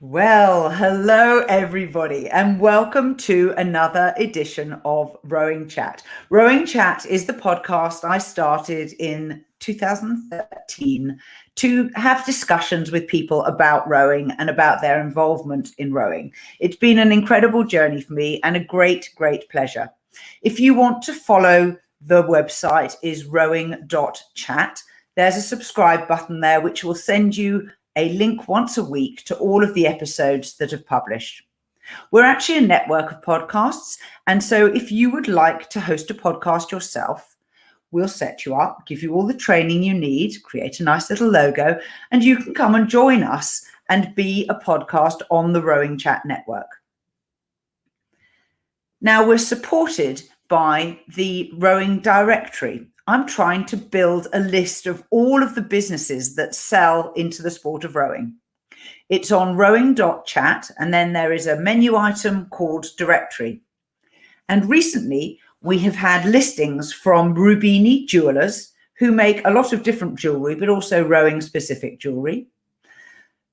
Well, hello everybody, and welcome to another edition of Rowing Chat. Rowing Chat is the podcast I started in 2013 to have discussions with people about rowing and about their involvement in rowing. It's been an incredible journey for me and a great pleasure. If you want to follow, the website is rowing.chat. There's a subscribe button there which will send you a link once a week to all of the episodes that have published. We're actually a network of podcasts, and so if you would like to host a podcast yourself, we'll set you up, give you all the training you need, create a nice little logo, and you can come and join us and be a podcast on the Rowing Chat network. Now, we're supported by the Rowing Directory. I'm trying to build a list of all of the businesses that sell into the sport of rowing. It's on rowing.chat, and then there is a menu item called Directory. And recently, we have had listings from Rubini jewelers, who make a lot of different jewelry, but also rowing-specific jewelry.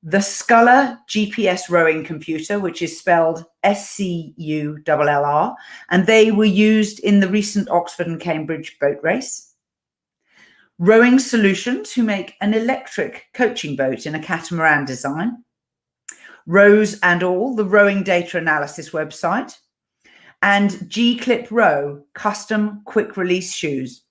The Scullr GPS rowing computer, which is spelled Scullr, and they were used in the recent Oxford and Cambridge boat race. Rowing Solutions, who make an electric coaching boat in a catamaran design. Rows and All, the rowing data analysis website. And G-Clip Row, custom quick release shoes.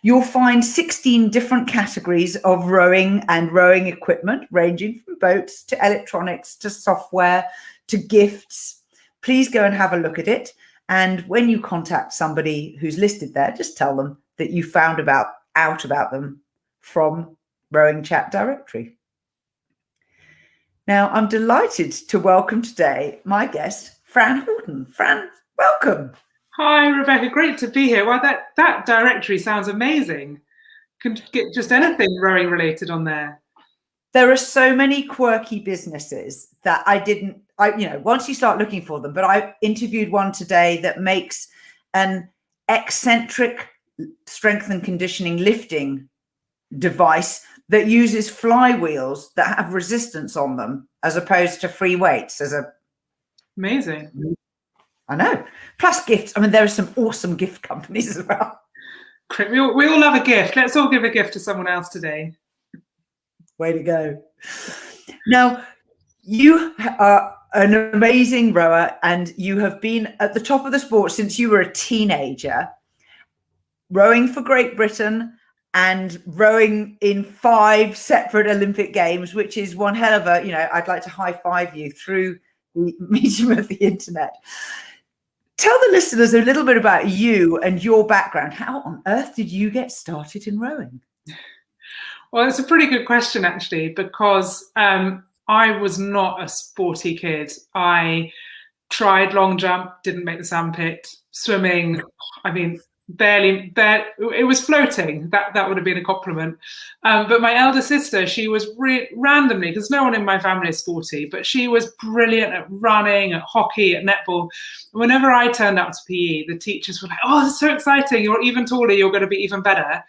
You'll find 16 different categories of rowing and rowing equipment, ranging from boats to electronics to software to gifts. Please go and have a look at it. And when you contact somebody who's listed there, just tell them that you found out about them from Rowing Chat Directory. Now, I'm delighted to welcome today my guest, Fran Houghton. Fran, welcome. Hi, Rebecca. Great to be here. Well, that directory sounds amazing. Could get just anything rowing related on there. There are so many quirky businesses that once you start looking for them, but I interviewed one today that makes an eccentric strength and conditioning lifting device that uses flywheels that have resistance on them as opposed to free weights. Amazing. I know. Plus gifts. I mean, there are some awesome gift companies as well. Great. We all love a gift. Let's all give a gift to someone else today. Way to go. Now, you are an amazing rower, and you have been at the top of the sport since you were a teenager, rowing for Great Britain and rowing in 5 separate Olympic Games, which is one hell of I'd like to high five you through the medium of the internet. Tell the listeners a little bit about you and your background. How on earth did you get started in rowing? Well, it's a pretty good question, actually, because I was not a sporty kid. I tried long jump, didn't make the sandpit. Swimming, I mean, barely. It was floating. That would have been a compliment. But my elder sister, she was randomly, because no one in my family is sporty, but she was brilliant at running, at hockey, at netball. Whenever I turned up to PE, the teachers were like, "Oh, that's so exciting! You're even taller. You're going to be even better."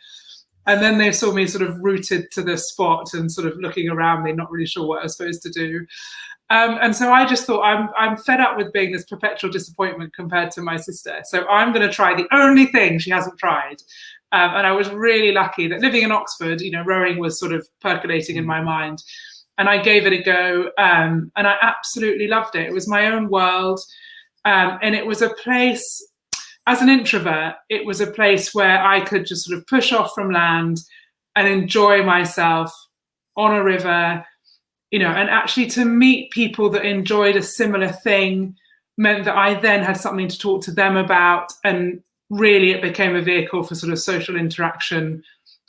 And then they saw me sort of rooted to the spot and sort of looking around me, not really sure what I was supposed to do. And so I just thought, I'm fed up with being this perpetual disappointment compared to my sister. So I'm going to try the only thing she hasn't tried. And I was really lucky that living in Oxford, rowing was sort of percolating in my mind. And I gave it a go. And I absolutely loved it. It was my own world. And it was a place, as an introvert, it was a place where I could just sort of push off from land and enjoy myself on a river, and actually to meet people that enjoyed a similar thing meant that I then had something to talk to them about. And really it became a vehicle for sort of social interaction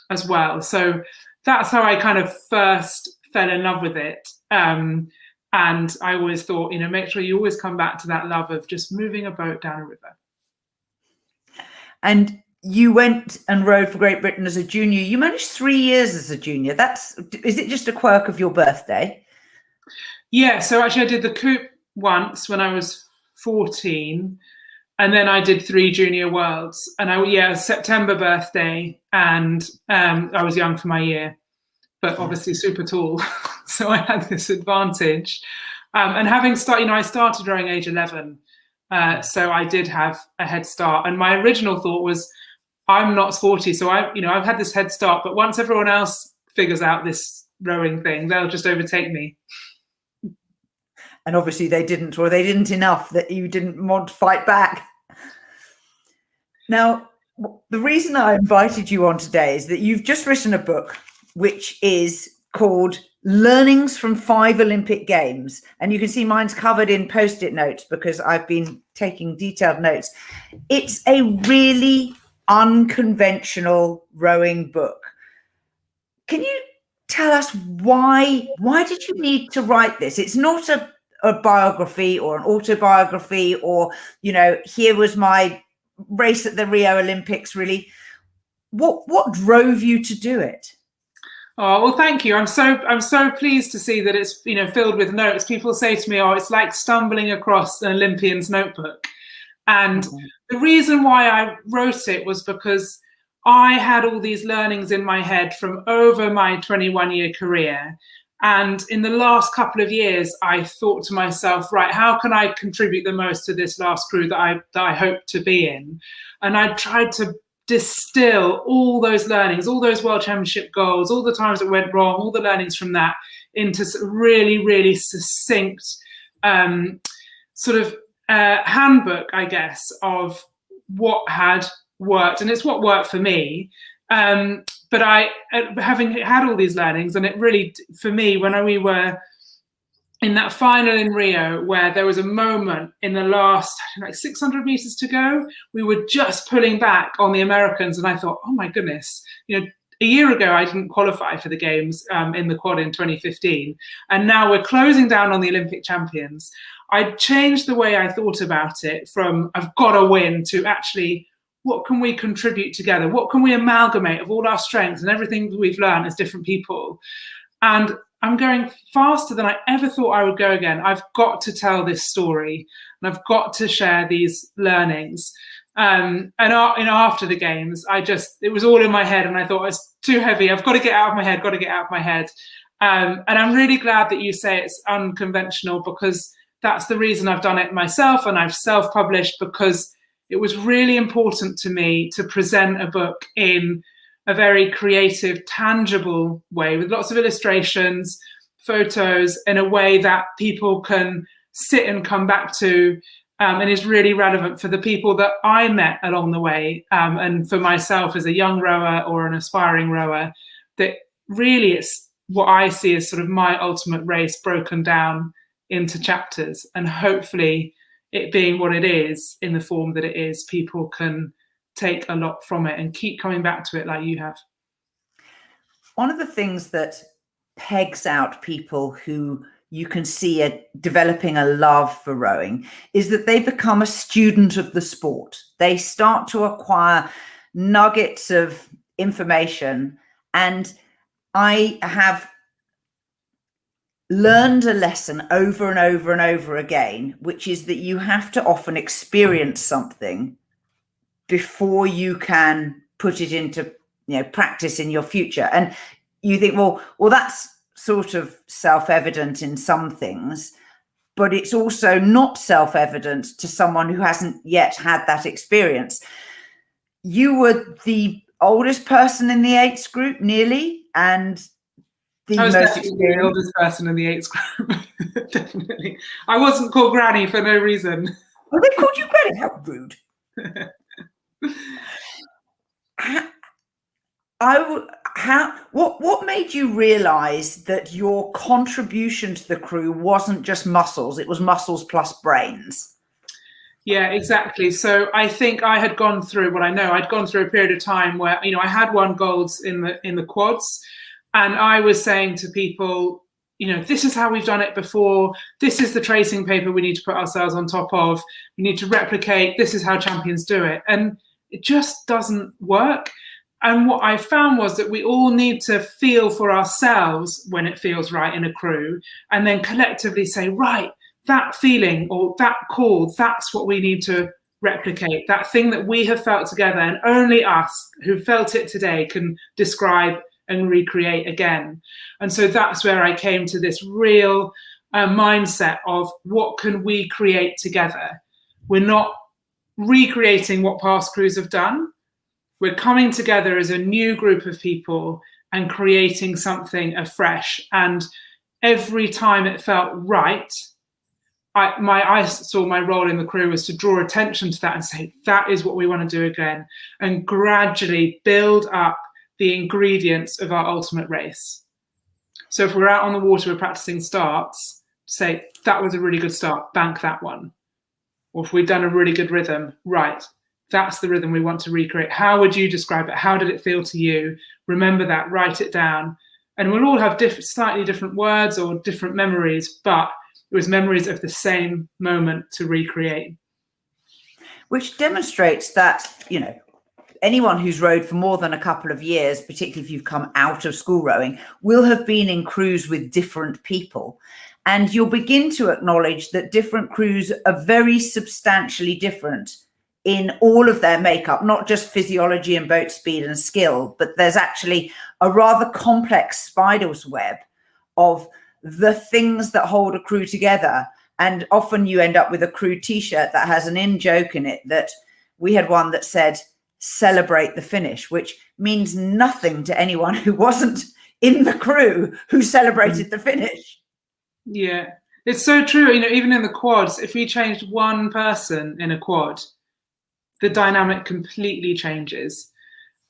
as well. So that's how I kind of first fell in love with it. And I always thought, make sure you always come back to that love of just moving a boat down a river. And you went and rowed for Great Britain as a junior. You managed 3 years as a junior. Is it just a quirk of your birthday? Yeah, so actually I did the coupe once when I was 14, and then I did 3 junior worlds. And September birthday, and I was young for my year, but obviously super tall. So I had this advantage. And having started, I started rowing age 11, so I did have a head start. And my original thought was, I'm not sporty, so I've had this head start. But once everyone else figures out this rowing thing, they'll just overtake me. And obviously they didn't, or they didn't enough that you didn't want to fight back. Now, the reason I invited you on today is that you've just written a book, which is called Learnings from 5 Olympic Games. And you can see mine's covered in Post-it notes because I've been taking detailed notes. It's a really unconventional rowing book. Can you tell us why did you need to write this? It's not a biography or an autobiography or, here was my race at the Rio Olympics, really. What drove you to do it? Oh, well, thank you. I'm so pleased to see that it's filled with notes. People say to me, "Oh, it's like stumbling across an Olympian's notebook." And the reason why I wrote it was because I had all these learnings in my head from over my 21-year career. And in the last couple of years, I thought to myself, right, how can I contribute the most to this last crew that I hope to be in? And I tried to distill all those learnings, all those World Championship goals, all the times that went wrong, all the learnings from that into really, really succinct handbook, I guess, of what had worked. And it's what worked for me. But having had all these learnings, and it really, for me, when we were in that final in Rio, where there was a moment in the last 600 meters to go, we were just pulling back on the Americans, and I thought, oh my goodness, a year ago I didn't qualify for the games in the quad in 2015, and now we're closing down on the Olympic champions. I changed the way I thought about it from I've got to win to actually, what can we contribute together? What can we amalgamate of all our strengths and everything that we've learned as different people? And I'm going faster than I ever thought I would go again. I've got to tell this story, and I've got to share these learnings. And after the games, it was all in my head, and I thought it's too heavy. I've got to get out of my head, And I'm really glad that you say it's unconventional, because that's the reason I've done it myself, and I've self-published, because it was really important to me to present a book in a very creative, tangible way with lots of illustrations, photos, in a way that people can sit and come back to, and is really relevant for the people that I met along the way, and for myself as a young rower or an aspiring rower, that really it's what I see as sort of my ultimate race broken down into chapters, and hopefully it being what it is in the form that it is, people can take a lot from it and keep coming back to it like you have. One of the things that pegs out people who you can see are developing a love for rowing is that they become a student of the sport. They start to acquire nuggets of information. And I have learned a lesson over and over and over again, which is that you have to often experience something before you can put it into practice in your future. And you think, well, that's sort of self-evident in some things, but it's also not self-evident to someone who hasn't yet had that experience. You were the oldest person in the 8s group, nearly, and I was definitely the oldest person in the 8s group. Definitely. I wasn't called Granny for no reason. Oh, they called you Granny? How rude. What made you realize that your contribution to the crew wasn't just muscles, it was muscles plus brains? Yeah, exactly. So I think I had gone through I'd gone through a period of time where, I had won golds in the quads, and I was saying to people, this is how we've done it before. This is the tracing paper we need to put ourselves on top of. We need to replicate. This is how champions do it. And it just doesn't work. And what I found was that we all need to feel for ourselves when it feels right in a crew, and then collectively say, right, that feeling or that call, that's what we need to replicate. That thing that we have felt together, and only us who felt it today can describe and recreate again. And so that's where I came to this real mindset of what can we create together. We're not recreating what past crews have done. We're coming together as a new group of people and creating something afresh. And every time it felt right, I saw my role in the crew was to draw attention to that and say, that is what we want to do again, and gradually build up the ingredients of our ultimate race. So if we're out on the water, we're practicing starts, say, that was a really good start, bank that one. Or if we've done a really good rhythm, right, that's the rhythm we want to recreate. How would you describe it? How did it feel to you? Remember that, write it down. And we'll all have slightly different words or different memories, but it was memories of the same moment to recreate. Which demonstrates that, anyone who's rowed for more than a couple of years, particularly if you've come out of school rowing, will have been in crews with different people. And you'll begin to acknowledge that different crews are very substantially different in all of their makeup, not just physiology and boat speed and skill, but there's actually a rather complex spider's web of the things that hold a crew together. And often you end up with a crew t-shirt that has an in-joke in it. That we had one that said, celebrate the finish, which means nothing to anyone who wasn't in the crew who celebrated the finish. Yeah, it's so true. Even in the quads, if we changed one person in a quad, the dynamic completely changes.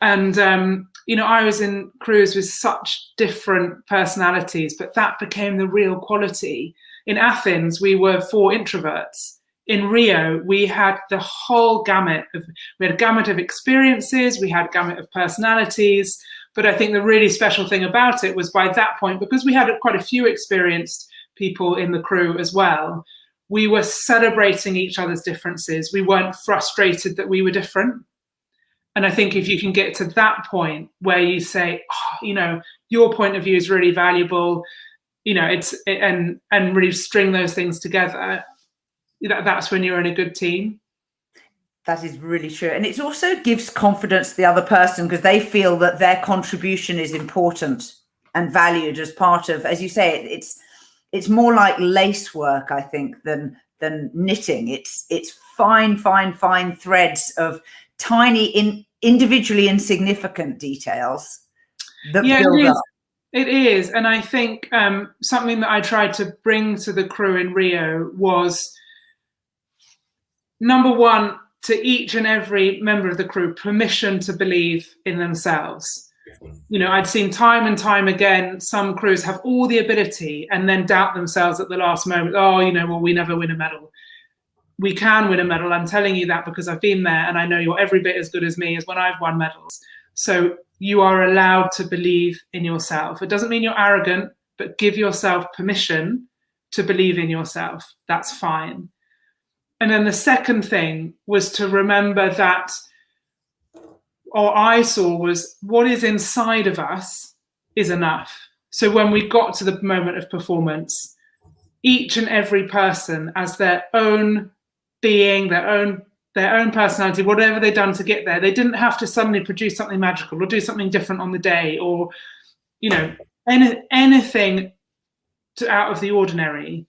And, I was in crews with such different personalities, but that became the real quality. In Athens, we were 4 introverts. In Rio, we had the whole gamut of experiences, we had a gamut of personalities. But I think the really special thing about it was by that point, because we had quite a few experienced people in the crew as well, we were celebrating each other's differences. We weren't frustrated that we were different. And I think if you can get to that point where you say, your point of view is really valuable, and really string those things together, that's when you're in a good team. That is really true. And it also gives confidence to the other person because they feel that their contribution is important and valued as part of, as you say, it's more like lace work, I think, than knitting. It's fine threads of tiny, individually insignificant details that build up. It is. And I think something that I tried to bring to the crew in Rio was, number one, to each and every member of the crew, permission to believe in themselves. I'd seen time and time again, some crews have all the ability and then doubt themselves at the last moment. We never win a medal. We can win a medal. I'm telling you that because I've been there and I know you're every bit as good as me as when I've won medals. So you are allowed to believe in yourself. It doesn't mean you're arrogant, but give yourself permission to believe in yourself. That's fine. And then the second thing was to remember that, or I saw, was what is inside of us is enough. So when we got to the moment of performance, each and every person as their own being, their own personality, whatever they'd done to get there, they didn't have to suddenly produce something magical or do something different on the day or, anything out of the ordinary.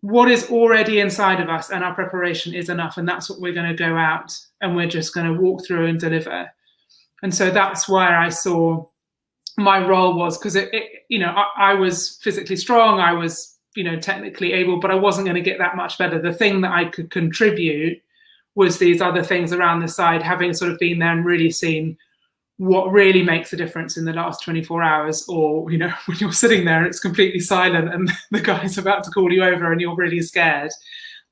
What is already inside of us and our preparation is enough. And that's what we're going to go out and we're just going to walk through and deliver. And so that's where I saw my role was, because I was physically strong. I was, technically able, but I wasn't going to get that much better. The thing that I could contribute was these other things around the side, having sort of been there and really seen what really makes a difference in the last 24 hours, or, when you're sitting there and it's completely silent and the guy's about to call you over and you're really scared.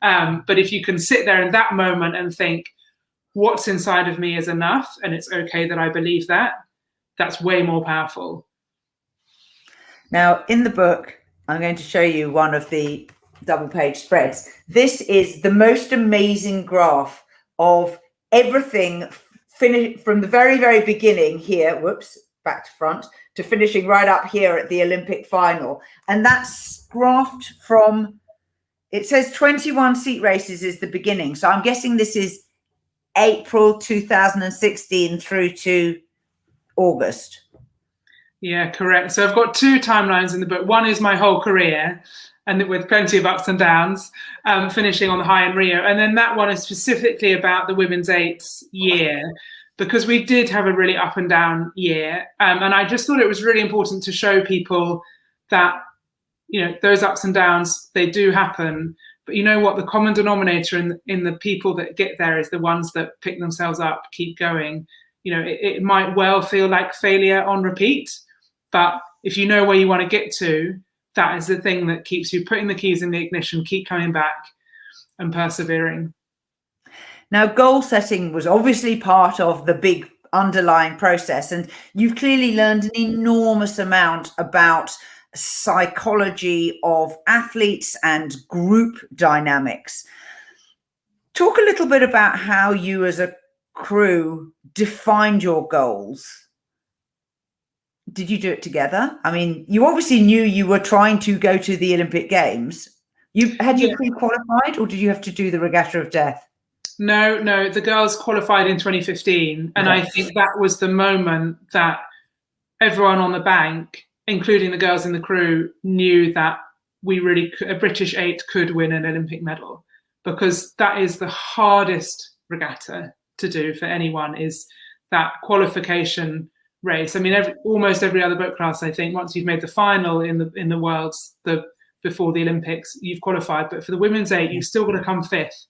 But if you can sit there in that moment and think, what's inside of me is enough and it's okay that I believe that, that's way more powerful. Now, in the book, I'm going to show you one of the double-page spreads. This is the most amazing graph of everything from the very, very beginning here, back to front, to finishing right up here at the Olympic final. And that's graphed from, it says 21 seat races is the beginning. So I'm guessing this is April 2016 through to August. Yeah, correct. So I've got 2 timelines in the book. One is my whole career, and with plenty of ups and downs, finishing on the high in Rio. And then that one is specifically about the women's eights year, because we did have a really up and down year. And I just thought it was really important to show people that, you know, those ups and downs, they do happen. But you know what? The common denominator in the people that get there is the ones that pick themselves up, keep going. You know, it might well feel like failure on repeat, but if you know where you want to get to, that is the thing that keeps you putting the keys in the ignition, keep coming back and persevering. Now, goal setting was obviously part of the big underlying process, and you've clearly learned an enormous amount about psychology of athletes and group dynamics. Talk a little bit about how you as a crew defined your goals. Did you do it together? I mean, you obviously knew you were trying to go to the Olympic Games. You pre-qualified, or did you have to do the regatta of death? No, the girls qualified in 2015, and yes. I think that was the moment that everyone on the bank, including the girls in the crew, knew that a British 8 could win an Olympic medal, because that is the hardest regatta to do for anyone, is that qualification race. I mean, almost every other boat class, I think, once you've made the final in the Worlds, before the Olympics, you've qualified. But for the women's 8, you've still got to come 5th.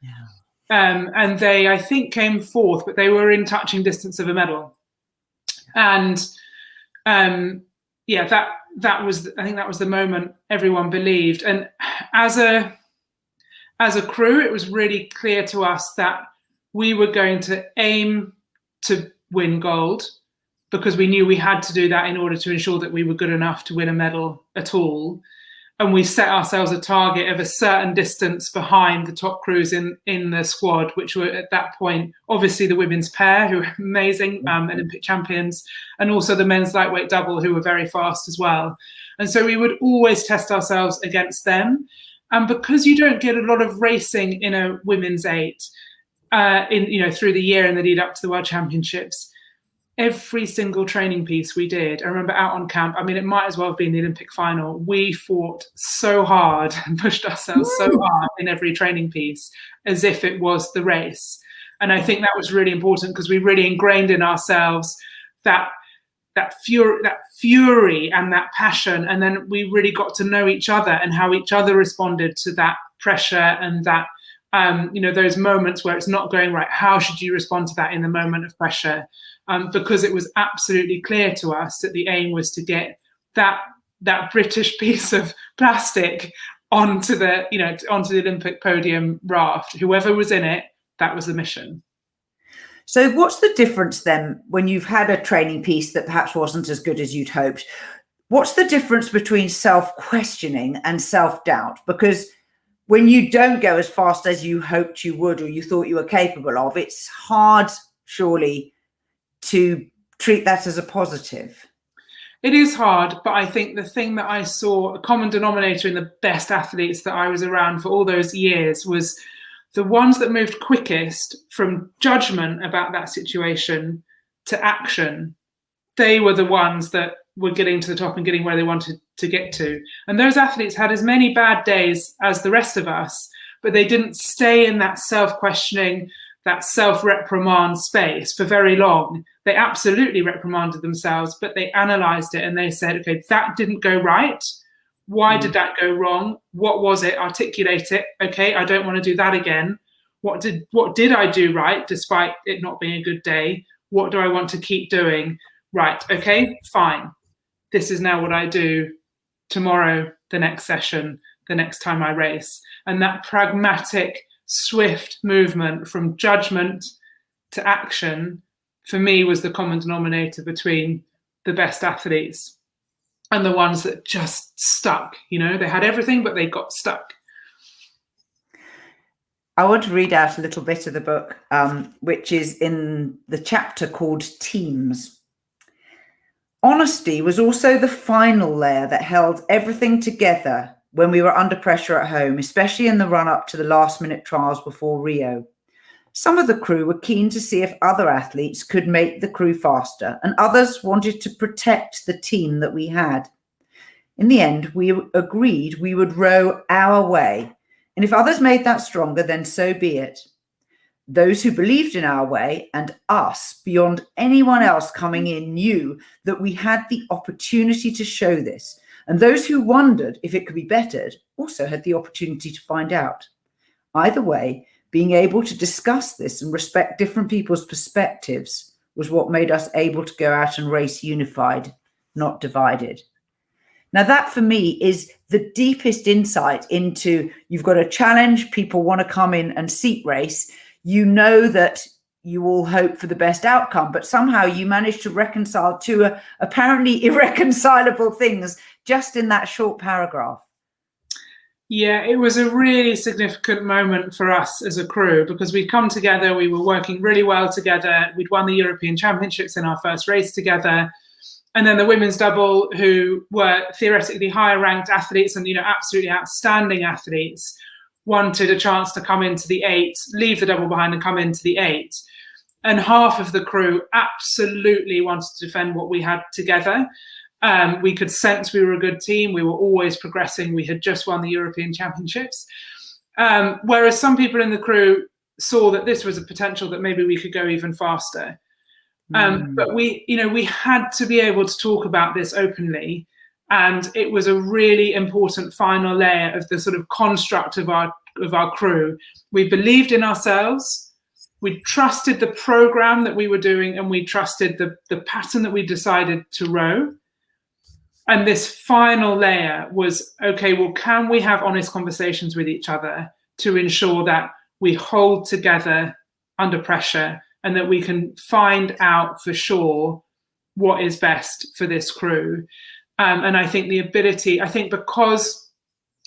Yeah. And they, I think, came 4th, but they were in touching distance of a medal. And that was, I think, that was the moment everyone believed. And as a crew, it was really clear to us that we were going to aim to win gold, because we knew we had to do that in order to ensure that we were good enough to win a medal at all. And we set ourselves a target of a certain distance behind the top crews in the squad, which were at that point, obviously the women's pair, who were amazing, Olympic champions, and also the men's lightweight double, who were very fast as well. And so we would always test ourselves against them. And because you don't get a lot of racing in a women's 8, through the year in the lead up to the World Championships, every single training piece we did, I remember out on camp, I mean, it might as well have been the Olympic final. We fought so hard and pushed ourselves so hard in every training piece, as if it was the race. And I think that was really important, because we really ingrained in ourselves that fury and that passion. And then we really got to know each other and how each other responded to that pressure and that, those moments where it's not going right. How should you respond to that in the moment of pressure? Because it was absolutely clear to us that the aim was to get that British piece of plastic onto the Olympic podium raft. Whoever was in it, that was the mission. So what's the difference then when you've had a training piece that perhaps wasn't as good as you'd hoped? What's the difference between self-questioning and self-doubt? Because when you don't go as fast as you hoped you would, or you thought you were capable of, it's hard, surely, to treat that as a positive. It is hard, but I think the thing that I saw, a common denominator in the best athletes that I was around for all those years, was the ones that moved quickest from judgment about that situation to action. They were the ones that were getting to the top and getting where they wanted to get to. And those athletes had as many bad days as the rest of us, but they didn't stay in that self-questioning, that self-reprimand space for very long. They absolutely reprimanded themselves, but they analyzed it and they said, okay, that didn't go right. Why did that go wrong? What was it? Articulate it. Okay, I don't want to do that again. What did I do right, despite it not being a good day? What do I want to keep doing? Right, okay, fine. This is now what I do tomorrow, the next session, the next time I race. And that pragmatic, swift movement from judgment to action, for me, was the common denominator between the best athletes and the ones that just stuck. They had everything, but they got stuck. I want to read out a little bit of the book, which is in the chapter called Teams. Honesty was also the final layer that held everything together when we were under pressure at home, especially in the run-up to the last-minute trials before Rio. Some of the crew were keen to see if other athletes could make the crew faster, and others wanted to protect the team that we had. In the end, we agreed we would row our way, and if others made that stronger, then so be it. Those who believed in our way and us beyond anyone else coming in knew that we had the opportunity to show this, and those who wondered if it could be bettered also had the opportunity to find out. Either way, being able to discuss this and respect different people's perspectives was what made us able to go out and race unified, not divided. Now, that for me is the deepest insight into, you've got a challenge, people want to come in and seat race. You know that you all hope for the best outcome, but somehow you manage to reconcile two apparently irreconcilable things just in that short paragraph. Yeah, it was a really significant moment for us as a crew because we'd come together, we were working really well together, we'd won the European Championships in our first race together. And then the women's double, who were theoretically higher ranked athletes and, absolutely outstanding athletes, wanted a chance to come into the 8, leave the double behind and come into the 8. And half of the crew absolutely wanted to defend what we had together. We could sense we were a good team. We were always progressing. We had just won the European Championships. Whereas some people in the crew saw that this was a potential that maybe we could go even faster. But we had to be able to talk about this openly. And it was a really important final layer of the sort of construct of our crew. We believed in ourselves. We trusted the program that we were doing, and we trusted the pattern that we decided to row. And this final layer was, okay, well, can we have honest conversations with each other to ensure that we hold together under pressure and that we can find out for sure what is best for this crew? And I think because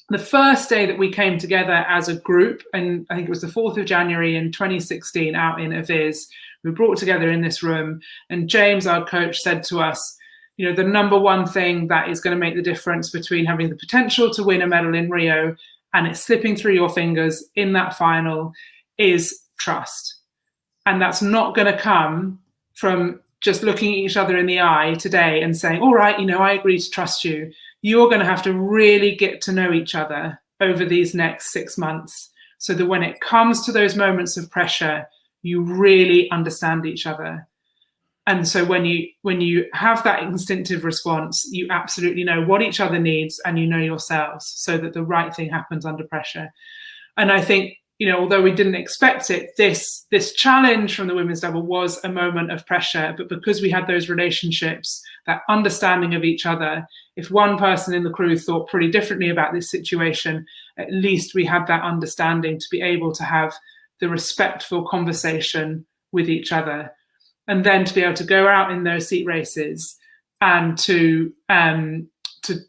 the first day that we came together as a group, and I think it was the 4th of January in 2016 out in Aviz, we were brought together in this room, and James, our coach, said to us, the number one thing that is going to make the difference between having the potential to win a medal in Rio and it slipping through your fingers in that final is trust. And that's not going to come from just looking at each other in the eye today and saying, all right, I agree to trust you. You're going to have to really get to know each other over these next 6 months so that when it comes to those moments of pressure, you really understand each other. And so when you have that instinctive response, you absolutely know what each other needs and you know yourselves so that the right thing happens under pressure. And I think, although we didn't expect it, this challenge from the women's double was a moment of pressure. But because we had those relationships, that understanding of each other, if one person in the crew thought pretty differently about this situation, at least we had that understanding to be able to have the respectful conversation with each other. And then to be able to go out in those seat races and to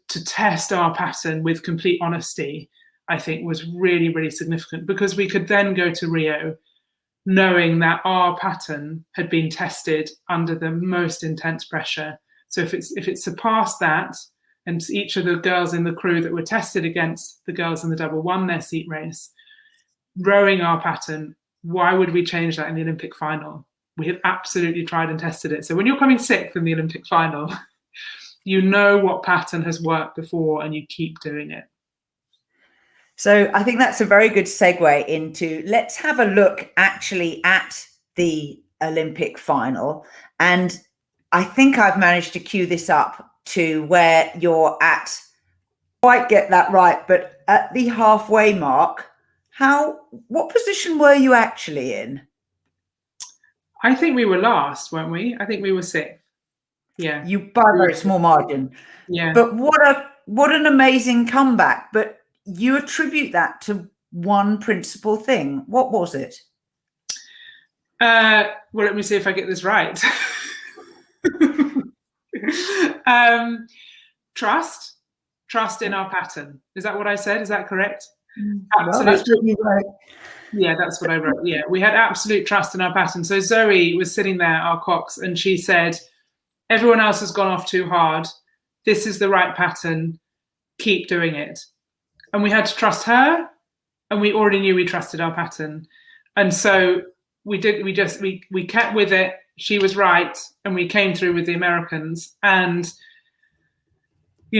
test our pattern with complete honesty, I think was really, really significant, because we could then go to Rio knowing that our pattern had been tested under the most intense pressure. So if it surpassed that, and each of the girls in the crew that were tested against the girls in the double won their seat race, rowing our pattern, why would we change that in the Olympic final? We have absolutely tried and tested it. So when you're coming 6th in the Olympic final, you know what pattern has worked before and you keep doing it. So I think that's a very good segue into, let's have a look actually at the Olympic final. And I think I've managed to cue this up to where you're at, quite get that right, but at the halfway mark, what position were you actually in? I think we were last, weren't we? I think we were 6th. Yeah. You by a very small margin. Yeah. But what an amazing comeback. But you attribute that to one principal thing. What was it? Well, let me see if I get this right. Trust in our pattern. Is that what I said? Is that correct? Well, that's what you wrote. Yeah, that's what I wrote. Yeah, we had absolute trust in our pattern. So Zoe was sitting there, our cox, and she said, everyone else has gone off too hard. This is the right pattern. Keep doing it. And we had to trust her, and we already knew we trusted our pattern. And so we kept with it. She was right, and we came through with the Americans. And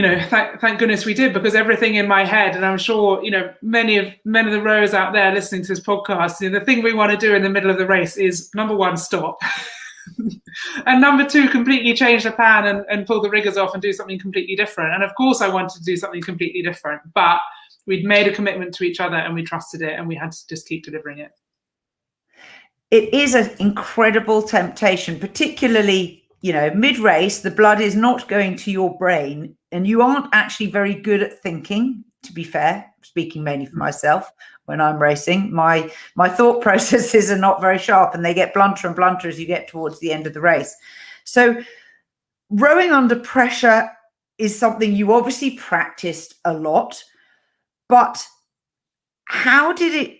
thank goodness we did, because everything in my head, and I'm sure, many of the rowers out there listening to this podcast, the thing we want to do in the middle of the race is, number one, stop. And number two, completely change the plan and pull the riggers off and do something completely different. And of course I wanted to do something completely different, but we'd made a commitment to each other and we trusted it, and we had to just keep delivering it. It is an incredible temptation, particularly, mid-race, the blood is not going to your brain and you aren't actually very good at thinking, to be fair, speaking mainly for myself. When I'm racing, my thought processes are not very sharp, and they get blunter and blunter as you get towards the end of the race. So rowing under pressure is something you obviously practiced a lot, but how did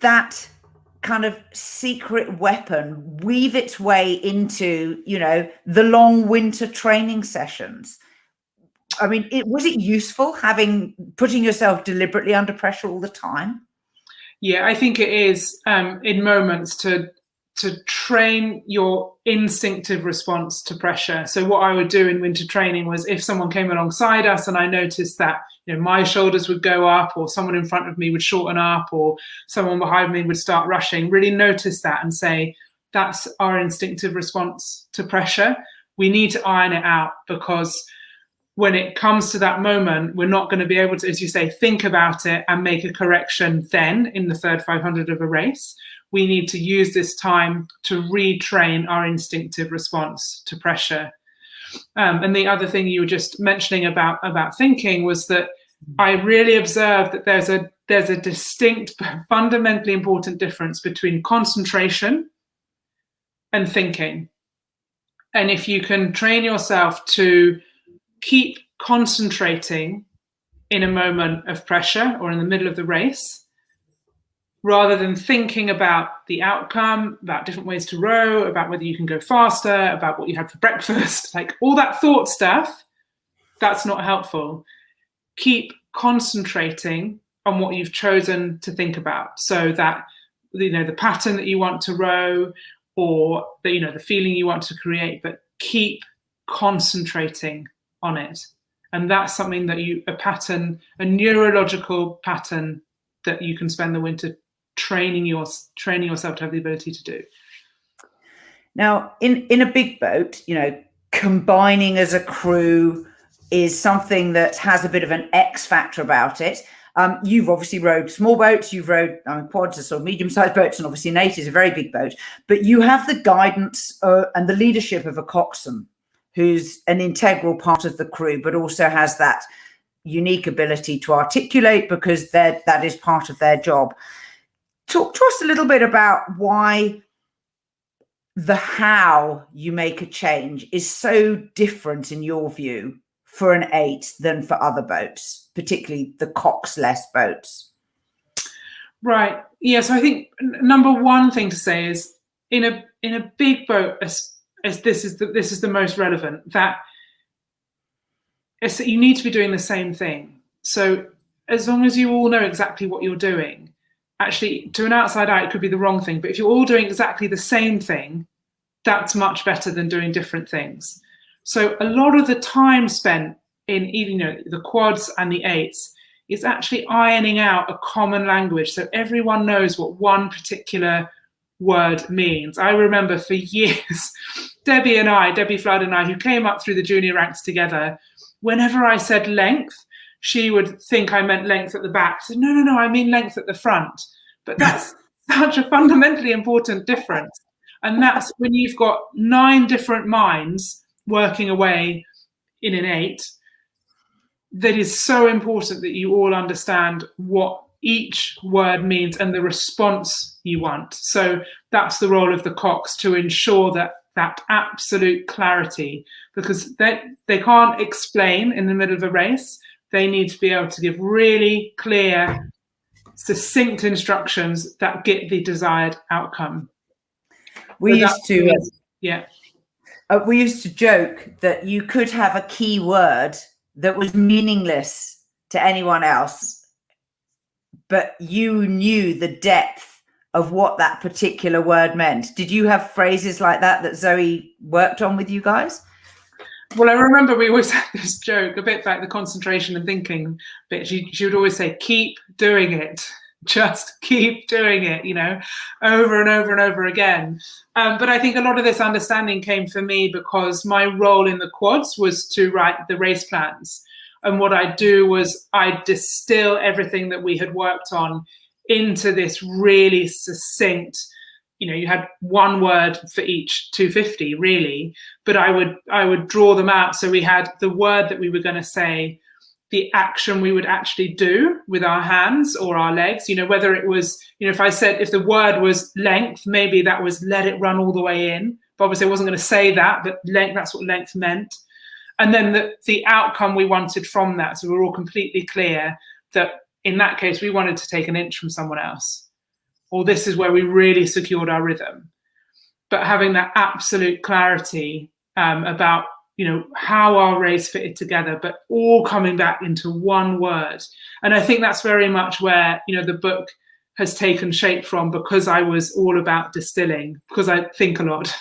that kind of secret weapon weave its way into, the long winter training sessions? I mean, was it useful putting yourself deliberately under pressure all the time? Yeah, I think it is, in moments, to train your instinctive response to pressure. So what I would do in winter training was, if someone came alongside us and I noticed that my shoulders would go up, or someone in front of me would shorten up, or someone behind me would start rushing, really notice that and say, that's our instinctive response to pressure. We need to iron it out, because when it comes to that moment, we're not going to be able to, as you say, think about it and make a correction then in the third 500 of a race. We need to use this time to retrain our instinctive response to pressure. And the other thing you were just mentioning about thinking was that I really observed that there's a distinct, fundamentally important difference between concentration and thinking. And if you can train yourself to keep concentrating in a moment of pressure or in the middle of the race, rather than thinking about the outcome, about different ways to row, about whether you can go faster, about what you had for breakfast, like all that thought stuff, that's not helpful. Keep concentrating on what you've chosen to think about, so that the pattern that you want to row, or the feeling you want to create, but keep concentrating on it. And that's something that a neurological pattern that you can spend the winter training yourself to have the ability to do. Now, in a big boat, combining as a crew is something that has a bit of an X factor about it. You've obviously rowed small boats, you've rowed quads are sort of medium-sized boats, and obviously an 8 is a very big boat, but you have the guidance and the leadership of a coxswain, who's an integral part of the crew, but also has that unique ability to articulate, because that is part of their job. Talk to us a little bit about why how you make a change is so different in your view for an 8 than for other boats, particularly the cox-less boats. Right. Yeah. So I think number one thing to say is, in a big boat, as this is the most relevant, that you need to be doing the same thing. So as long as you all know exactly what you're doing, actually, to an outside eye, it could be the wrong thing, but if you're all doing exactly the same thing, that's much better than doing different things. So a lot of the time spent in the quads and the 8s is actually ironing out a common language, so everyone knows what one particular word means. I remember for years, Debbie Flood and I, who came up through the junior ranks together, whenever I said length, she would think I meant length at the back. I said, no, I mean length at the front. But that's such a fundamentally important difference. And that's when you've got 9 different minds working away in an 8, that is so important that you all understand what each word means and the response you want. So that's the role of the cox, to ensure that absolute clarity, because they can't explain in the middle of a race. They need to be able to give really clear, succinct instructions that get the desired outcome. We used to joke that you could have a key word that was meaningless to anyone else, but you knew the depth of what that particular word meant. Did you have phrases like that Zoe worked on with you guys? Well, I remember we always had this joke, a bit like the concentration and thinking bit. She would always say, keep doing it. Just keep doing it, over and over and over again. But I think a lot of this understanding came for me because my role in the quads was to write the race plans. And what I'd do was I'd distill everything that we had worked on into this really succinct, you had one word for each 250 really, but I would draw them out. So we had the word that we were going to say, the action we would actually do with our hands or our legs, whether it was, if the word was length, maybe that was let it run all the way in. But obviously I wasn't going to say that, but length, that's what length meant. And then the outcome we wanted from that. So we're all completely clear that in that case, we wanted to take an inch from someone else, or this is where we really secured our rhythm. But having that absolute clarity about, how our race fitted together, but all coming back into one word. And I think that's very much where, the book has taken shape from, because I was all about distilling, because I think a lot,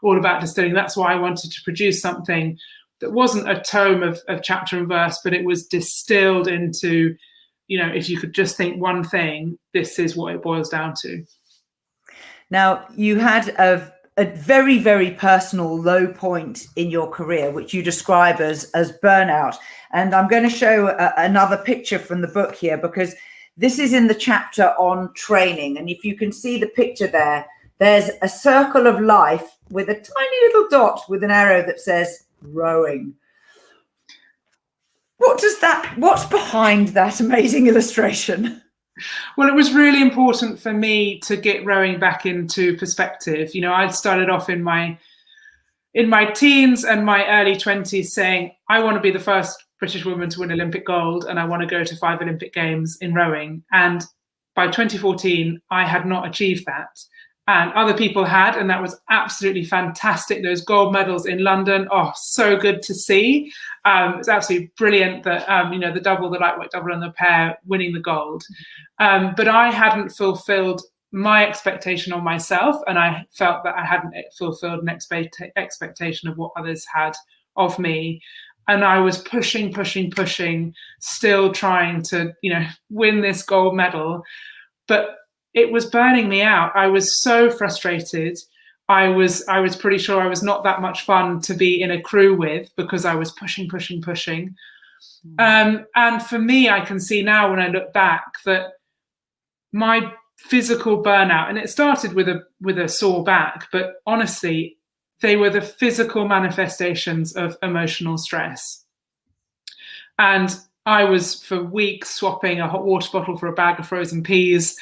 all about distilling. That's why I wanted to produce something that wasn't a tome of chapter and verse, but it was distilled into, if you could just think one thing, this is what it boils down to. Now, you had a very, very personal low point in your career, which you describe as burnout. And I'm going to show another picture from the book here, because this is in the chapter on training. And if you can see the picture there, there's a circle of life with a tiny little dot with an arrow that says rowing. What's behind that amazing illustration? Well, it was really important for me to get rowing back into perspective. I'd started off in my teens and my early 20s saying, I want to be the first British woman to win Olympic gold, and I want to go to 5 Olympic Games in rowing. And by 2014, I had not achieved that. And other people had, and that was absolutely fantastic. Those gold medals in London, so good to see. It's absolutely brilliant that, the double, the lightweight double and the pair winning the gold. But I hadn't fulfilled my expectation on myself, and I felt that I hadn't fulfilled an expectation of what others had of me. And I was pushing, still trying to, win this gold medal. But it was burning me out. I was so frustrated. I was pretty sure I was not that much fun to be in a crew with, because I was pushing. And for me, I can see now when I look back that my physical burnout, and it started with a sore back, but honestly, they were the physical manifestations of emotional stress. And I was for weeks swapping a hot water bottle for a bag of frozen peas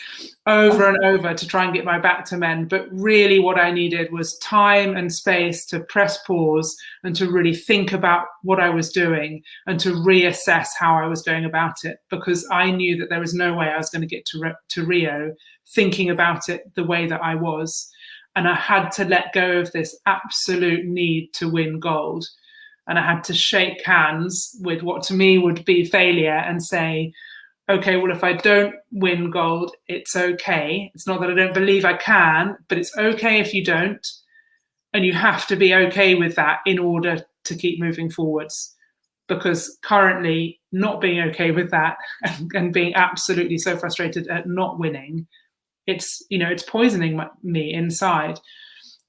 over and over to try and get my back to mend. But really what I needed was time and space to press pause and to really think about what I was doing and to reassess how I was going about it, because I knew that there was no way I was going to get to Rio thinking about it the way that I was. And I had to let go of this absolute need to win gold. And I had to shake hands with what to me would be failure and say, okay, well, if I don't win gold, it's okay. It's not that I don't believe I can, but it's okay if you don't. And you have to be okay with that in order to keep moving forwards. Because currently not being okay with that and being absolutely so frustrated at not winning, it's poisoning me inside.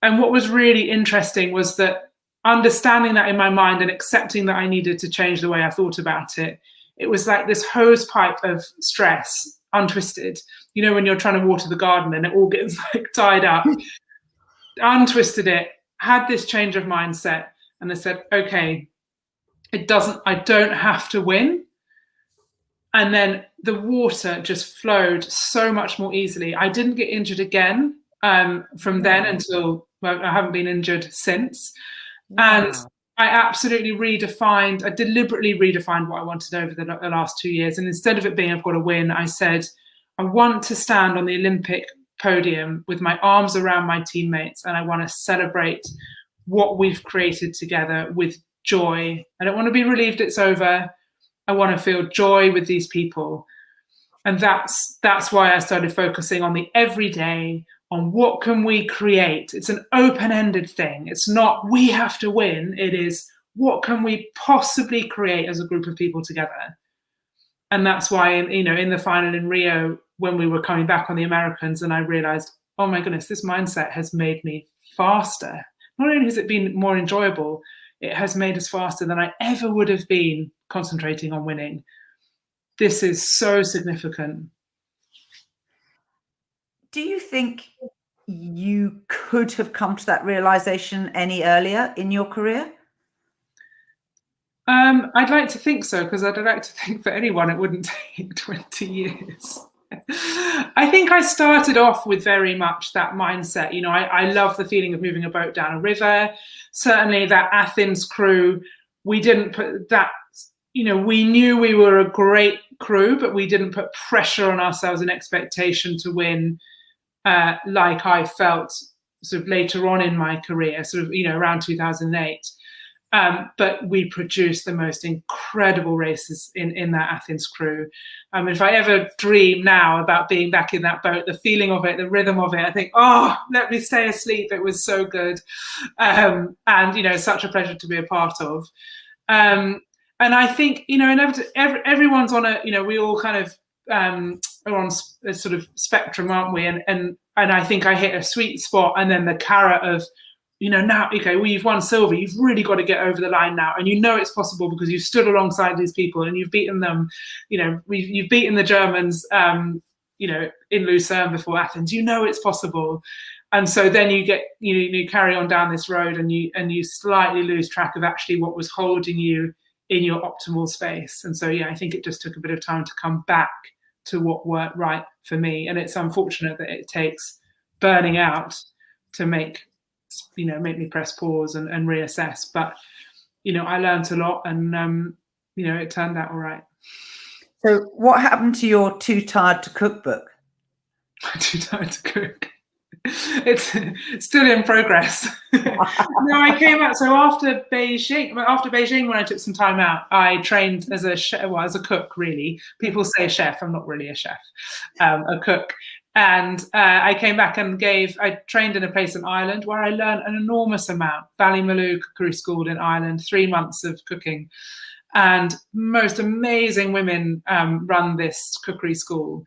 And what was really interesting was that understanding that in my mind and accepting that I needed to change the way I thought about it, it was like this hose pipe of stress, untwisted. When you're trying to water the garden and it all gets tied up, untwisted it, had this change of mindset, and I said, okay, I don't have to win. And then the water just flowed so much more easily. I didn't get injured again from then until, well, I haven't been injured since. Wow. And I deliberately redefined what I wanted over the last 2 years. And instead of it being, I've got to win, I said, I want to stand on the Olympic podium with my arms around my teammates, and I want to celebrate what we've created together with joy. I don't want to be relieved it's over. I want to feel joy with these people. And that's why I started focusing on the everyday, on what can we create. It's an open-ended thing. It's not we have to win. It is what can we possibly create as a group of people together? And that's why, in the final in Rio, when we were coming back on the Americans, and I realized, oh my goodness, this mindset has made me faster. Not only has it been more enjoyable, it has made us faster than I ever would have been concentrating on winning. This is so significant. Do you think you could have come to that realization any earlier in your career? I'd like to think so, because I'd like to think for anyone it wouldn't take 20 years. I think I started off with very much that mindset. I love the feeling of moving a boat down a river. Certainly that Athens crew, we didn't put that, we knew we were a great crew, but we didn't put pressure on ourselves and expectation to win, like I felt sort of later on in my career, sort of, around 2008. But we produced the most incredible races in that Athens crew. If I ever dream now about being back in that boat, the feeling of it, the rhythm of it, I think, oh, let me stay asleep. It was so good. And, such a pleasure to be a part of. And I think, everyone's on we all kind of are on a sort of spectrum, aren't we? And I think I hit a sweet spot, and then the carrot of, now, okay, well, you've won silver. You've really got to get over the line now. And it's possible because you've stood alongside these people and you've beaten them. You've beaten the Germans, in Lucerne before Athens. It's possible. And so then you carry on down this road and you slightly lose track of actually what was holding you in your optimal space. And so, I think it just took a bit of time to come back to what worked right for me. And it's unfortunate that it takes burning out to make me press pause and reassess. But, I learned a lot, and, it turned out all right. So what happened to your Too Tired to Cook book? Too Tired to Cook. It's still in progress. No, I came out. So after Beijing, when I took some time out, I trained as a chef, as a cook, really. People say chef. I'm not really a chef, a cook. And I came back and I trained in a place in Ireland where I learned an enormous amount. Ballymaloe Cookery School in Ireland, 3 months of cooking. And most amazing women run this cookery school.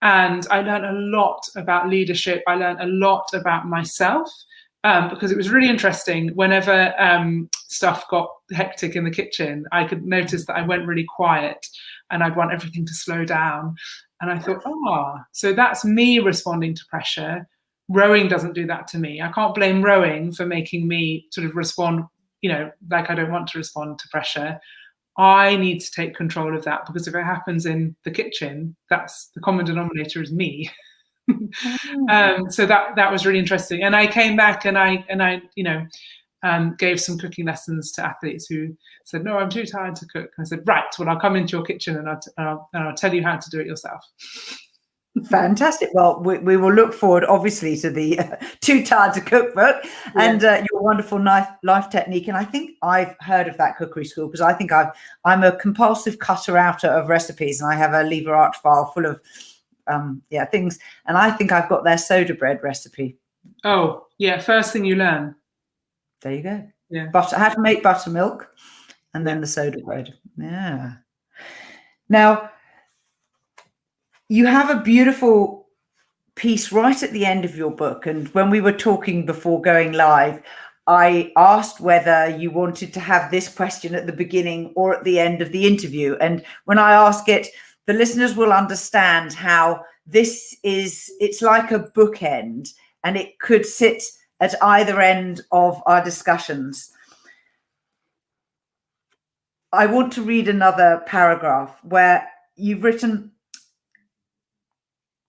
And I learned a lot about leadership. I learned a lot about myself, because it was really interesting. Whenever stuff got hectic in the kitchen, I could notice that I went really quiet and I'd want everything to slow down. And I thought, so that's me responding to pressure. Rowing doesn't do that to me. I can't blame rowing for making me sort of respond, like I don't want to respond to pressure. I need to take control of that, because if it happens in the kitchen, that's the common denominator is me. So that was really interesting. And I came back and I gave some cooking lessons to athletes who said, no, I'm too tired to cook. And I said, right, well, I'll come into your kitchen and I'll tell you how to do it yourself. Fantastic. Well, we will look forward, obviously, to the Too Tired to Cook book and your wonderful life technique. And I think I've heard of that cookery school, because I think I'm a compulsive cutter-outer of recipes, and I have a lever arch file full of things. And I think I've got their soda bread recipe. Oh, yeah. First thing you learn. There you go. Yeah. How to make buttermilk, and then the soda bread. Yeah. Now, you have a beautiful piece right at the end of your book. And when we were talking before going live, I asked whether you wanted to have this question at the beginning or at the end of the interview. And when I ask it, the listeners will understand how it's like a bookend, and it could sit at either end of our discussions. I want to read another paragraph where you've written,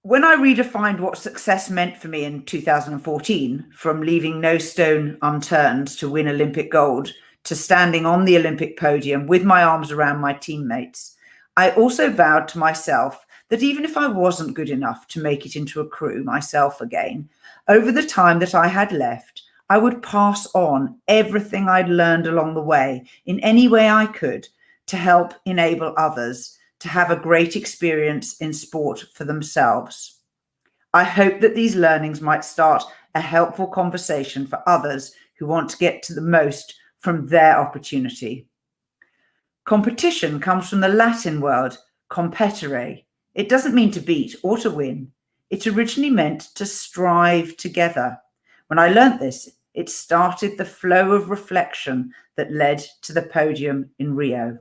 when I redefined what success meant for me in 2014, from leaving no stone unturned to win Olympic gold to standing on the Olympic podium with my arms around my teammates, I also vowed to myself that even if I wasn't good enough to make it into a crew myself again, over the time that I had left, I would pass on everything I'd learned along the way in any way I could to help enable others to have a great experience in sport for themselves. I hope that these learnings might start a helpful conversation for others who want to get to the most from their opportunity. Competition comes from the Latin word competere. It doesn't mean to beat or to win. It originally meant to strive together. When I learnt this, it started the flow of reflection that led to the podium in Rio.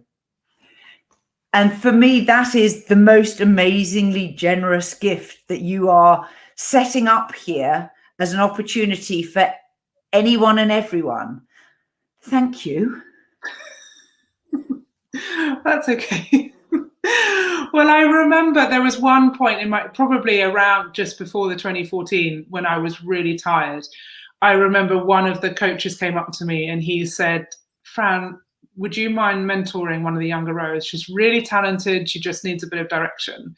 And for me, that is the most amazingly generous gift that you are setting up here as an opportunity for anyone and everyone. Thank you. That's okay. Well, I remember there was one point in probably around just before the 2014, when I was really tired. I remember one of the coaches came up to me and he said, "Fran, would you mind mentoring one of the younger rowers? She's really talented. She just needs a bit of direction."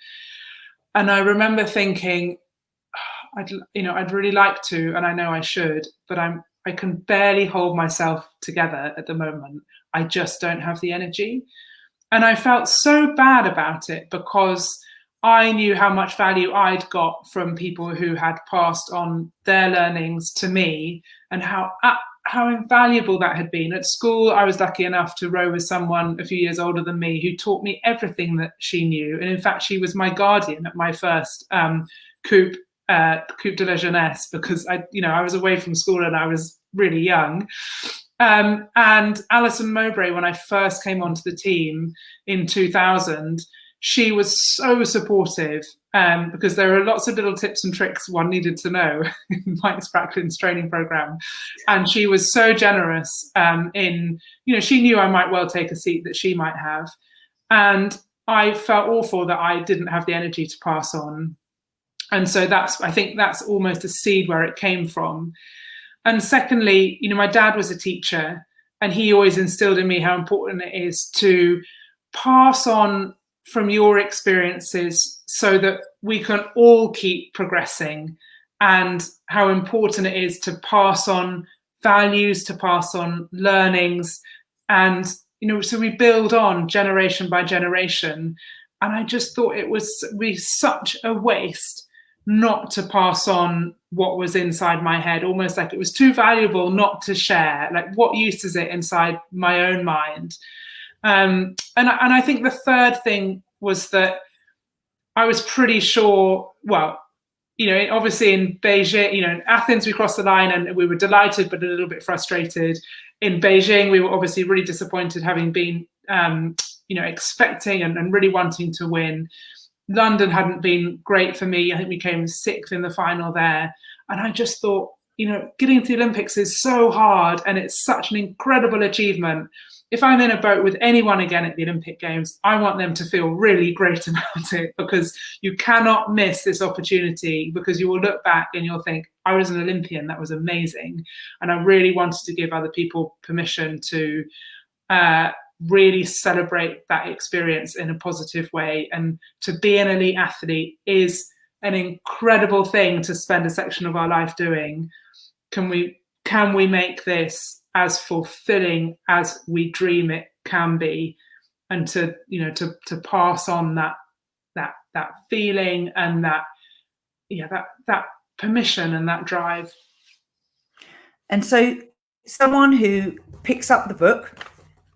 And I remember thinking, I'd really like to, and I know I should, but I can barely hold myself together at the moment. I just don't have the energy. And I felt so bad about it because I knew how much value I'd got from people who had passed on their learnings to me, and how invaluable that had been. At school, I was lucky enough to row with someone a few years older than me who taught me everything that she knew. And in fact, she was my guardian at my first coupe de la jeunesse, because I was away from school and I was really young. And Alison Mowbray, when I first came onto the team in 2000, she was so supportive, because there are lots of little tips and tricks one needed to know in Mike Spracklin's training program. And she was so generous she knew I might well take a seat that she might have. And I felt awful that I didn't have the energy to pass on. And so I think that's almost a seed where it came from. And secondly, my dad was a teacher, and he always instilled in me how important it is to pass on from your experiences so that we can all keep progressing, and how important it is to pass on values, to pass on learnings, and so we build on generation by generation. And I just thought it would be such a waste not to pass on what was inside my head, almost like it was too valuable not to share. Like, what use is it inside my own mind? And I think the third thing was that I was pretty sure, well, obviously in Beijing, in Athens, we crossed the line and we were delighted, but a little bit frustrated. In Beijing, we were obviously really disappointed, having been, expecting and really wanting to win. London hadn't been great for me. I think we came sixth in the final there. And I just thought, getting to the Olympics is so hard, and it's such an incredible achievement. If I'm in a boat with anyone again at the Olympic Games, I want them to feel really great about it, because you cannot miss this opportunity, because you will look back and you'll think, I was an Olympian, that was amazing. And I really wanted to give other people permission to really celebrate that experience in a positive way. And to be an elite athlete is an incredible thing to spend a section of our life doing. Can we make this as fulfilling as we dream it can be, and to pass on that feeling and that permission and that drive. And so someone who picks up the book,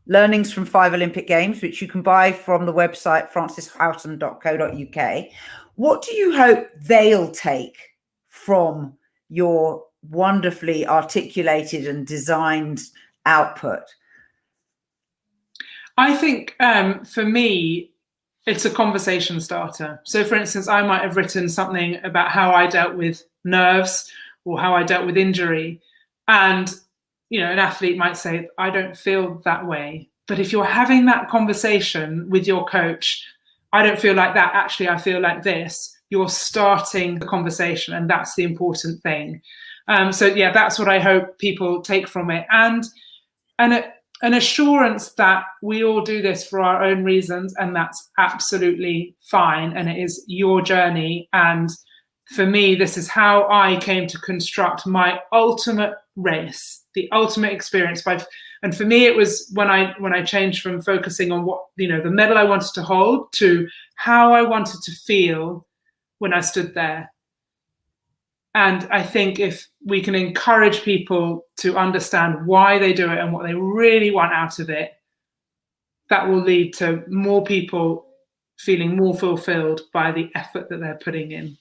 Learnings from 5 Olympic Games, which you can buy from the website francishoughton.co.uk, what do you hope they'll take from your wonderfully articulated and designed output? I think for me, it's a conversation starter. So for instance, I might have written something about how I dealt with nerves or how I dealt with injury. And an athlete might say, I don't feel that way. But if you're having that conversation with your coach, I don't feel like that, actually, I feel like this, you're starting the conversation, and that's the important thing. That's what I hope people take from it. And an assurance that we all do this for our own reasons, and that's absolutely fine. And it is your journey. And for me, this is how I came to construct my ultimate race, the ultimate experience. And for me, it was when I changed from focusing on what, the medal I wanted to hold, to how I wanted to feel when I stood there. And I think if we can encourage people to understand why they do it and what they really want out of it, that will lead to more people feeling more fulfilled by the effort that they're putting in.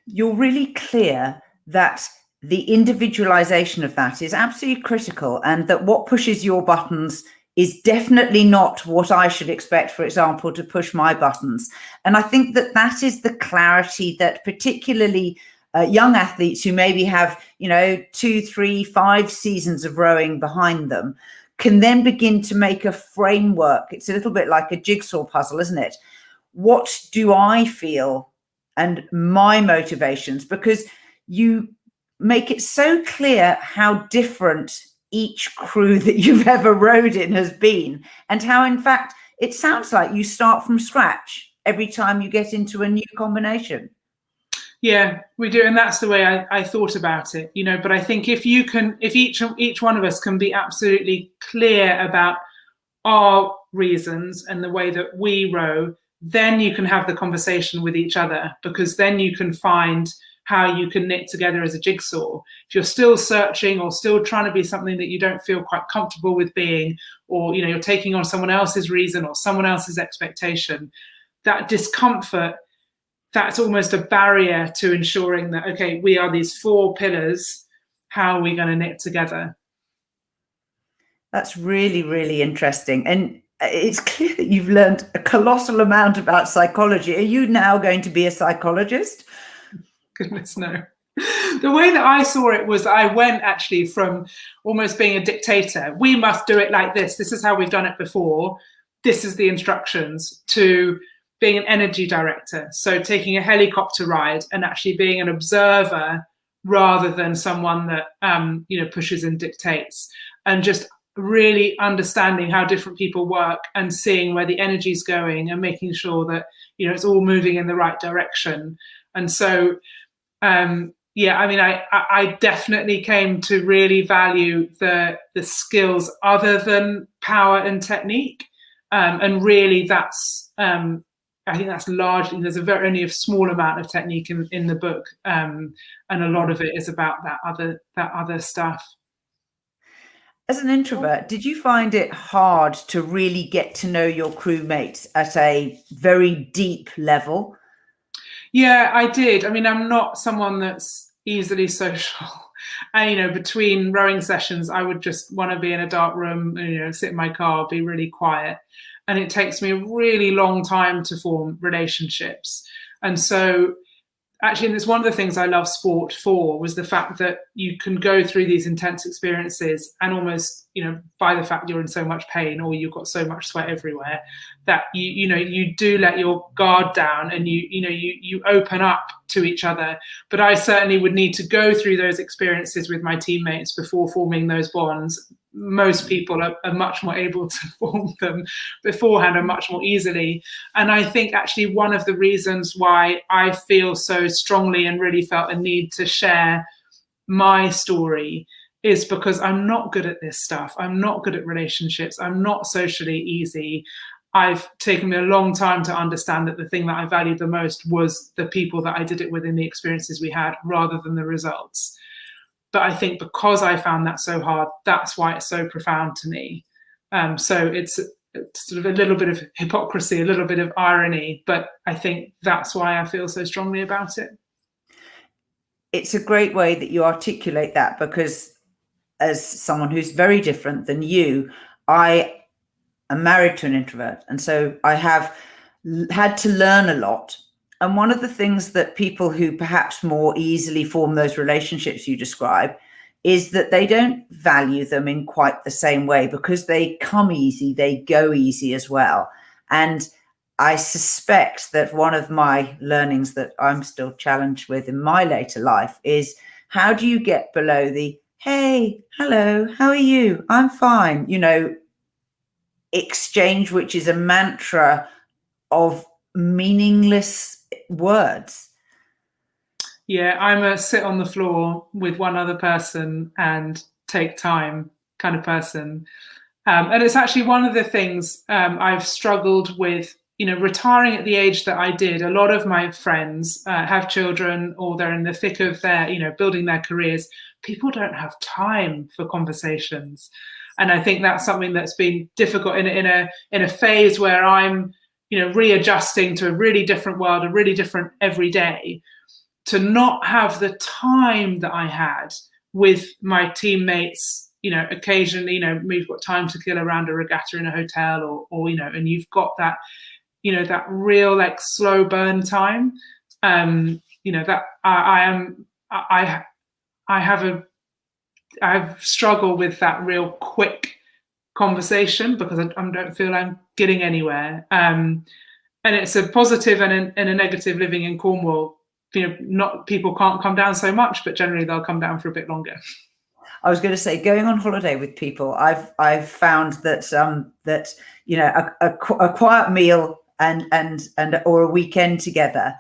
You're really clear that the individualization of that is absolutely critical, and that what pushes your buttons is definitely not what I should expect, for example, to push my buttons. And I think that that is the clarity that particularly young athletes who maybe have, 2, 3, 5 seasons of rowing behind them can then begin to make a framework. It's a little bit like a jigsaw puzzle, isn't it? What do I feel and my motivations? Because you make it so clear how different each crew that you've ever rowed in has been, and how, in fact, it sounds like you start from scratch every time you get into a new combination. Yeah, we do. And that's the way I thought about it, but I think if each one of us can be absolutely clear about our reasons and the way that we row, then you can have the conversation with each other, because then you can find how you can knit together as a jigsaw. If you're still searching or still trying to be something that you don't feel quite comfortable with being, or you're taking on someone else's reason or someone else's expectation, that discomfort, that's almost a barrier to ensuring that, okay, we are these 4 pillars, how are we going to knit together? That's really, really interesting. And it's clear that you've learned a colossal amount about psychology. Are you now going to be a psychologist? Goodness, no. The way that I saw it was I went actually from almost being a dictator. We must do it like this. This is how we've done it before. This is the instructions, to being an energy director. So taking a helicopter ride and actually being an observer rather than someone that, pushes and dictates, and just really understanding how different people work and seeing where the energy's going and making sure that, it's all moving in the right direction. And so, I definitely came to really value the skills other than power and technique. And really I think that's largely, there's only a small amount of technique in the book. And a lot of it is about that other stuff. As an introvert, did you find it hard to really get to know your crewmates at a very deep level? Yeah, I did. I mean, I'm not someone that's easily social. And, between rowing sessions, I would just want to be in a dark room, sit in my car, be really quiet. And it takes me a really long time to form relationships. And so actually, and it's one of the things I love sport for, was the fact that you can go through these intense experiences and almost, by the fact you're in so much pain or you've got so much sweat everywhere, that you do let your guard down and you open up to each other. But I certainly would need to go through those experiences with my teammates before forming those bonds. Most people are much more able to form them beforehand and much more easily. And I think actually one of the reasons why I feel so strongly and really felt a need to share my story is because I'm not good at this stuff. I'm not good at relationships. I'm not socially easy. I've taken me a long time to understand that the thing that I valued the most was the people that I did it with and the experiences we had, rather than the results. But I think because I found that so hard, that's why it's so profound to me. So it's sort of a little bit of hypocrisy, a little bit of irony, but I think that's why I feel so strongly about it. It's a great way that you articulate that, because as someone who's very different than you, I am married to an introvert. And so I have had to learn a lot. And one of the things that people who perhaps more easily form those relationships you describe is that they don't value them in quite the same way, because they come easy, they go easy as well. And I suspect that one of my learnings that I'm still challenged with in my later life is, how do you get below the, hey, hello, how are you? I'm fine, exchange, which is a mantra of meaningless words. Yeah, I'm a sit on the floor with one other person and take time kind of person. And it's actually one of the things I've struggled with retiring at the age that I did, a lot of my friends have children, or they're in the thick of their, building their careers. People don't have time for conversations. And I think that's something that's been difficult in a phase where I'm, readjusting to a really different world, a really different every day, to not have the time that I had with my teammates. Occasionally, we've got time to kill around a regatta in a hotel, or and you've got that, that real like slow burn time. That I have struggled with that real quick conversation, because I don't feel I'm getting anywhere. And it's a positive and a negative living in Cornwall. Not people can't come down so much, but generally they'll come down for a bit longer. I was going to say, going on holiday with people, I've found that a quiet meal and or a weekend together,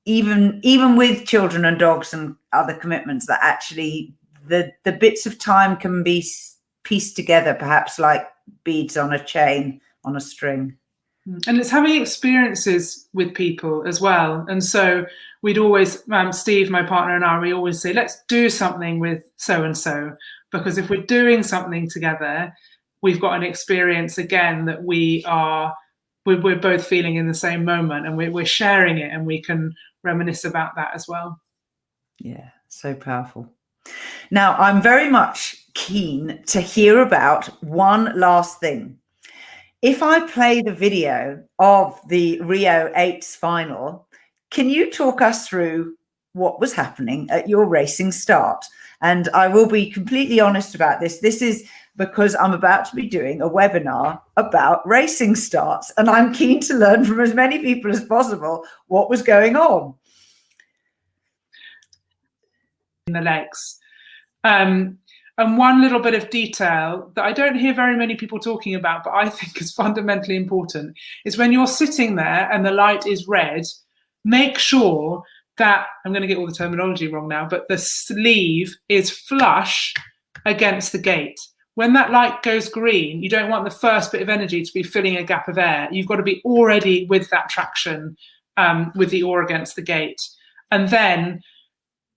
even with children and dogs and other commitments, that actually the bits of time can be pieced together, perhaps like beads on a chain, on a string. And it's having experiences with people as well. And so we'd always, Steve, my partner, and I, we always say, let's do something with so-and-so, because if we're doing something together, we've got an experience again that we're both feeling in the same moment, and we're sharing it, and we can reminisce about that as well. Yeah, so powerful. Now, I'm very much keen to hear about one last thing. If I play the video of the Rio 8's final, can you talk us through what was happening at your racing start? And I will be completely honest about this. This is because I'm about to be doing a webinar about racing starts, and I'm keen to learn from as many people as possible what was going on. In the legs. And one little bit of detail that I don't hear very many people talking about, but I think is fundamentally important, is when you're sitting there and the light is red, make sure that, I'm going to get all the terminology wrong now, but the sleeve is flush against the gate. When that light goes green, you don't want the first bit of energy to be filling a gap of air. You've got to be already with that traction, with the oar against the gate. And then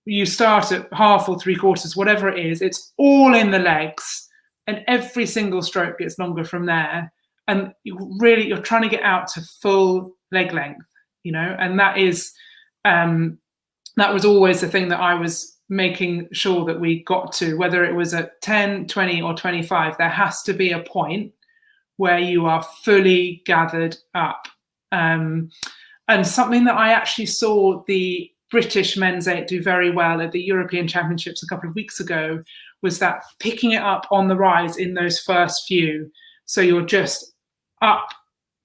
you start at half or three quarters, whatever it is, it's all in the legs, and every single stroke gets longer from there. And you're trying to get out to full leg length, and that was always the thing that I was making sure that we got to, whether it was at 10, 20 or 25, there has to be a point where you are fully gathered up. And something that I actually saw the British men's 8 do very well at the European Championships a couple of weeks ago was that picking it up on the rise in those first few. So you're just up,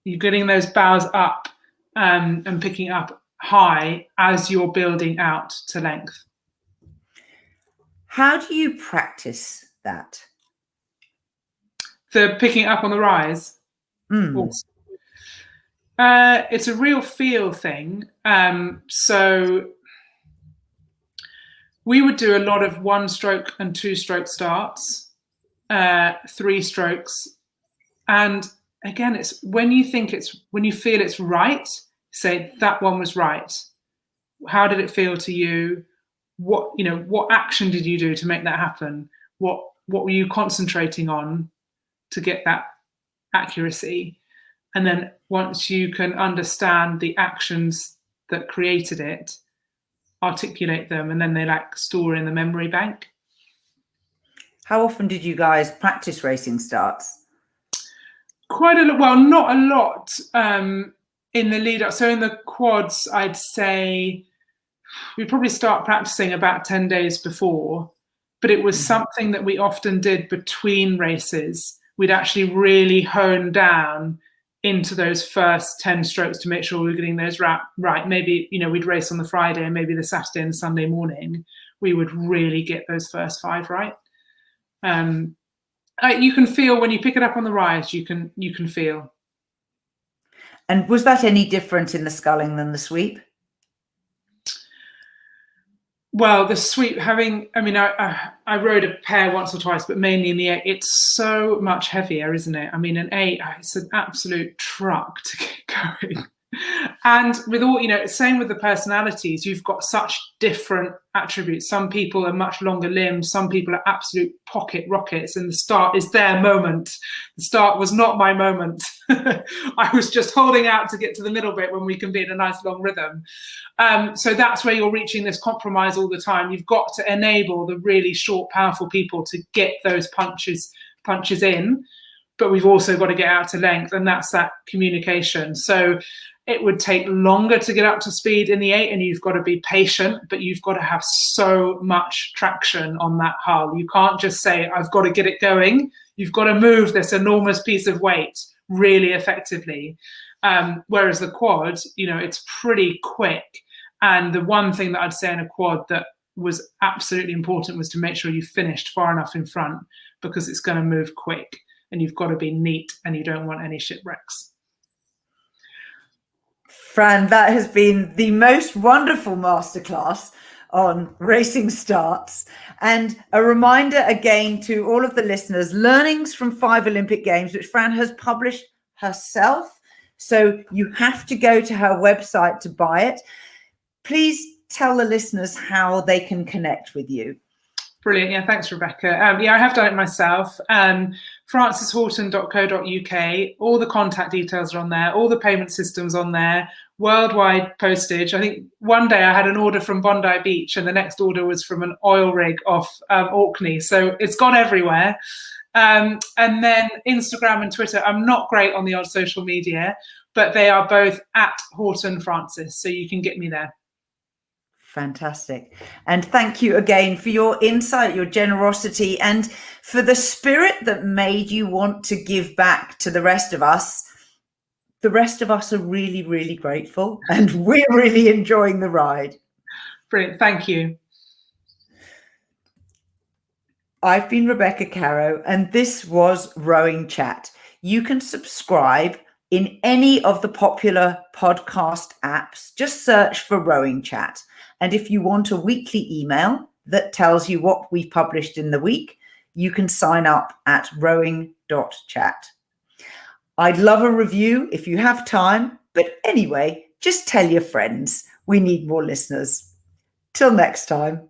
you're getting those bows up and picking up high as you're building out to length. How do you practice that? The picking up on the rise? It's a real feel thing. So we would do a lot of 1-stroke and 2-stroke starts, 3 strokes. And again, it's when you feel it's right, say that one was right. How did it feel to you? What action did you do to make that happen? What were you concentrating on to get that accuracy? And then once you can understand the actions that created it, articulate them, and then they store in the memory bank. How often did you guys practice racing starts? Quite a lot. Well, not a lot in the lead up. So in the quads, I'd say we'd probably start practicing about 10 days before, but it was something that we often did between races. We'd actually really hone down into those first 10 strokes to make sure we were getting those right. Maybe, we'd race on the Friday, and maybe the Saturday and Sunday morning, we would really get those first 5 right. You can feel when you pick it up on the rise, you can feel. And was that any different in the sculling than the sweep? Well, the sweep, I rode a pair once or twice, but mainly in the 8. It's so much heavier, isn't it? An 8, it's an absolute truck to going. And with all, same with the personalities, you've got such different attributes. Some people are much longer limbed, some people are absolute pocket rockets, and the start is their moment. The start was not my moment. I was just holding out to get to the middle bit when we can be in a nice long rhythm. So that's where you're reaching this compromise all the time. You've got to enable the really short, powerful people to get those punches in, but we've also got to get out to length, and that's that communication. So it would take longer to get up to speed in the 8, and you've got to be patient, but you've got to have so much traction on that hull. You can't just say, I've got to get it going. You've got to move this enormous piece of weight really effectively. Whereas the quad, it's pretty quick. And the one thing that I'd say in a quad that was absolutely important was to make sure you finished far enough in front, because it's going to move quick, and you've got to be neat, and you don't want any shipwrecks. Fran, that has been the most wonderful masterclass on racing starts. And a reminder again to all of the listeners, learnings from 5 Olympic Games, which Fran has published herself. So you have to go to her website to buy it. Please tell the listeners how they can connect with you. Brilliant. Yeah, thanks, Rebecca. I have done it myself. francishoughton.co.uk. All the contact details are on there. All the payment systems on there. Worldwide postage. I think one day I had an order from Bondi Beach, and the next order was from an oil rig off Orkney. So it's gone everywhere. And then Instagram and Twitter. I'm not great on the odd social media, but they are both at Houghton Francis. So you can get me there. Fantastic. And thank you again for your insight, your generosity, and for the spirit that made you want to give back to the rest of us. The rest of us are really, really grateful, and we're really enjoying the ride. Brilliant. Thank you. I've been Rebecca Caro, and this was Rowing Chat. You can subscribe in any of the popular podcast apps. Just search for Rowing Chat. And if you want a weekly email that tells you what we've published in the week, you can sign up at rowing.chat. I'd love a review if you have time. But anyway, just tell your friends. We need more listeners. Till next time.